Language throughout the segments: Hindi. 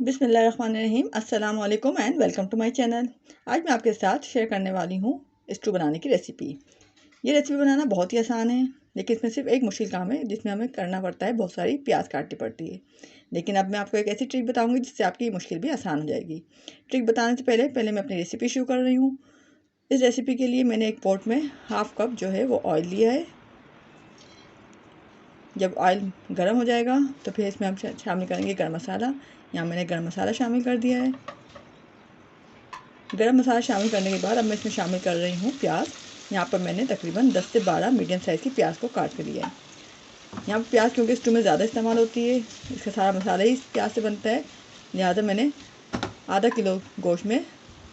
बिस्मिल्लाहिर्रहमानिर्रहीम अस्सलाम वालेकुम and welcome to my channel. आज मैं आपके साथ शेयर करने वाली हूँ स्टू बनाने की रेसिपी। ये रेसिपी बनाना बहुत ही आसान है, लेकिन इसमें सिर्फ एक मुश्किल काम है जिसमें हमें करना पड़ता है, बहुत सारी प्याज काटनी पड़ती है। लेकिन अब मैं आपको एक ऐसी ट्रिक बताऊँगी जिससे आपकी मुश्किल भी आसान हो जाएगी। ट्रिक बताने से पहले मैं अपनी रेसिपी शुरू कर रही हूँ। इस रेसिपी के लिए मैंने एक पॉट में हाफ़ कप जो है वो ऑयल लिया है। जब ऑयल गर्म हो जाएगा तो फिर इसमें हम शामिल करेंगे गर्म मसाला। यहाँ मैंने गर्म मसाला शामिल कर दिया है। गरम मसाला शामिल करने के बाद अब मैं इसमें शामिल कर रही हूँ प्याज। यहाँ पर मैंने तकरीबन 10 से 12 मीडियम साइज़ की प्याज को काट के लिया है। यहाँ पर प्याज क्योंकि स्टू में ज़्यादा इस्तेमाल होती है, इसका सारा मसाला ही प्याज से बनता है, लिहाजा मैंने आधा किलो गोश्त में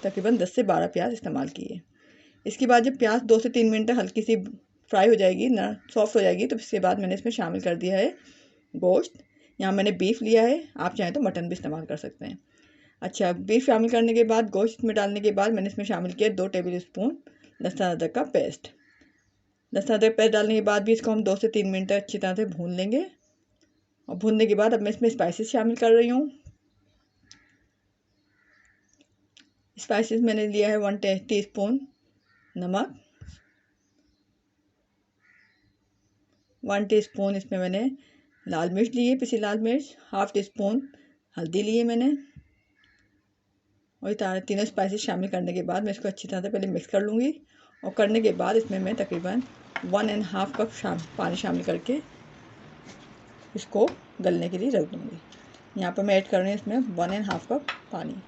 तकरीबन 10 से 12 प्याज इस्तेमाल किए। इसके बाद जब प्याज 2 से 3 मिनट तक हल्की सी फ्राई हो जाएगी, ना सॉफ्ट हो जाएगी, तो इसके बाद मैंने इसमें शामिल कर दिया है गोश्त। यहाँ मैंने बीफ लिया है, आप चाहें तो मटन भी इस्तेमाल कर सकते हैं। अच्छा, बीफ शामिल करने के बाद गोश्त में डालने के बाद मैंने इसमें शामिल किया 2 टेबल स्पून लहसुन अदरक का पेस्ट। लहसुन अदरक पेस्ट डालने के बाद भी इसको हम 2 से 3 मिनट तक अच्छी तरह से भून लेंगे। और भूनने के बाद अब मैं इसमें स्पाइसेस शामिल कर रही हूँ। स्पाइसेस मैंने लिया है 1 टीस्पून नमक, 1 टीस्पून इसमें मैंने लाल मिर्च ली है, पिसी लाल मिर्च, हाफ़ टी स्पून हल्दी ली है मैंने। और ये तीनों स्पाइसेस शामिल करने के बाद मैं इसको अच्छी तरह से पहले मिक्स कर लूँगी। और करने के बाद इसमें मैं तकरीबन 1.5 कप पानी शामिल करके इसको गलने के लिए रख दूँगी। यहाँ पर मैं ऐड कर रही हूँ इसमें 1.5 कप पानी।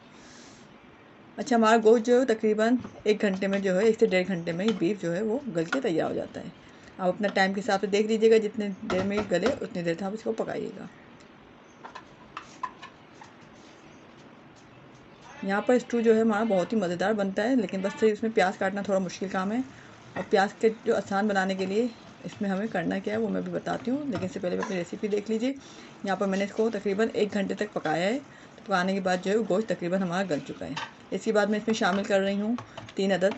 अच्छा, हमारा गोश्त जो है तकरीबन 1 घंटे में जो है 1 से 1.5 घंटे में ही बीफ जो है वो गल के तैयार हो जाता है। आप अपना टाइम के हिसाब से देख लीजिएगा, जितने देर में गले उतनी देर तक आप इसको पकाइएगा। यहाँ पर स्टू जो है हमारा बहुत ही मज़ेदार बनता है, लेकिन बस से इसमें प्याज काटना थोड़ा मुश्किल काम है। और प्याज के जो आसान बनाने के लिए इसमें हमें करना क्या है वो मैं भी बताती हूँ, लेकिन इससे पहले अपनी रेसिपी देख लीजिए। यहाँ पर मैंने इसको तकरीबन 1 घंटे तक पकाया है। तो पकाने के बाद जो है गोश्त तकरीबन हमारा गल चुका है। इसके बाद मैं इसमें शामिल कर रही हूँ 3 अदद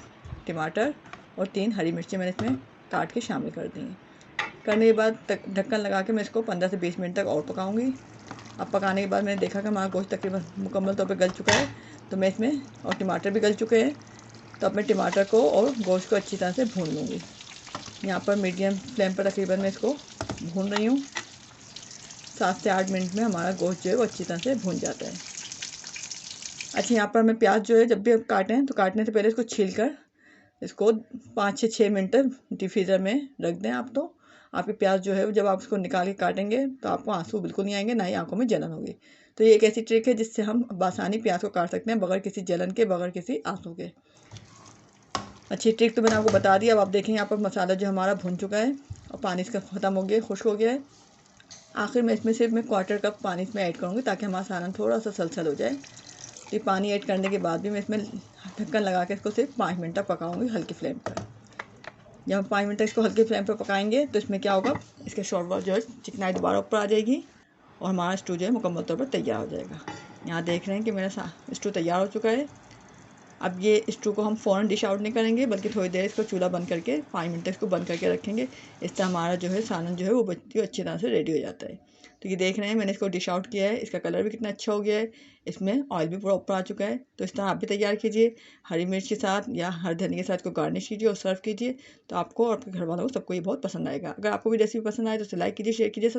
टमाटर और 3 हरी मिर्चें मैंने इसमें काट के शामिल कर दी हैं। करने के बाद ढक्कन लगा के मैं इसको 15 से 20 मिनट तक और पकाऊँगी। अब पकाने के बाद मैंने देखा कि हमारा गोश्त तकरीबन मुकम्मल तौर पर गल चुका है, तो मैं इसमें और टमाटर भी गल चुके हैं, तो अब मैं टमाटर को और गोश्त को अच्छी तरह से भून लूँगी। यहाँ पर मीडियम फ्लेम पर तकरीबन मैं इसको भून रही हूँ। 7 से 8 मिनट में हमारा गोश्त जो है वो अच्छी तरह से भून जाता है। अच्छा, यहाँ पर मैं प्याज जो है जब भी आप काटें तो काटने से पहले इसको छील कर इसको 5 से 6 मिनट तक डीप फ्रीज़र में रख दें। आप तो आपके प्याज जो है जब आप उसको निकाल के काटेंगे तो आपको आंसू बिल्कुल नहीं आएंगे, ना ही आंखों में जलन होगी। तो ये एक ऐसी ट्रिक है जिससे हम बासानी प्याज को काट सकते हैं, बगैर किसी जलन के, बगैर किसी आंसू के। अच्छी ट्रिक तो मैंने आपको बता दी। अब आप देखें यहाँ पर मसाला जो हमारा भुन चुका है और पानी इसका ख़त्म हो गया, खुश्क हो गया है। आखिर में इसमें सिर्फ मैं 1/4 कप पानी इसमें ऐड करूँगी ताकि हमारा सालन थोड़ा सा सलसल हो जाए। ये पानी ऐड करने के बाद भी मैं इसमें ढक्कन लगा के इसको सिर्फ 5 मिनट तक पकाऊंगी हल्की फ्लेम पर। जब हम 5 मिनट तक इसको हल्की फ्लेम पर पकाएंगे तो इसमें क्या होगा, इसके शॉर्टबॉल जो है चिकनाई दोबारा ऊपर आ जाएगी और हमारा स्टू जो है मुकम्मल तौर पर तैयार हो जाएगा। यहाँ देख रहे हैं कि मेरा स्टू तैयार हो चुका है। अब ये स्टू को हम फ़ौरन डिश आउट नहीं करेंगे, बल्कि थोड़ी देर इसको चूल्हा बंद करके 5 मिनट तक इसको बंद करके रखेंगे। इससे हमारा जो है सालन जो है वो अच्छी तरह से रेडी हो जाता है। तो ये देख रहे हैं मैंने इसको डिश आउट किया है, इसका कलर भी कितना अच्छा हो गया है, इसमें ऑयल भी पूरा ऊपर आ चुका है। तो इस तरह आप भी तैयार कीजिए, हरी मिर्च के साथ या हर धनिया के साथ इसको गार्निश कीजिए और सर्व कीजिए। तो आपको और आपके घर वालों को सबको ये बहुत पसंद आएगा। अगर आपको भी रेसिपी पसंद आए तो इसे लाइक कीजिए, शेयर कीजिए।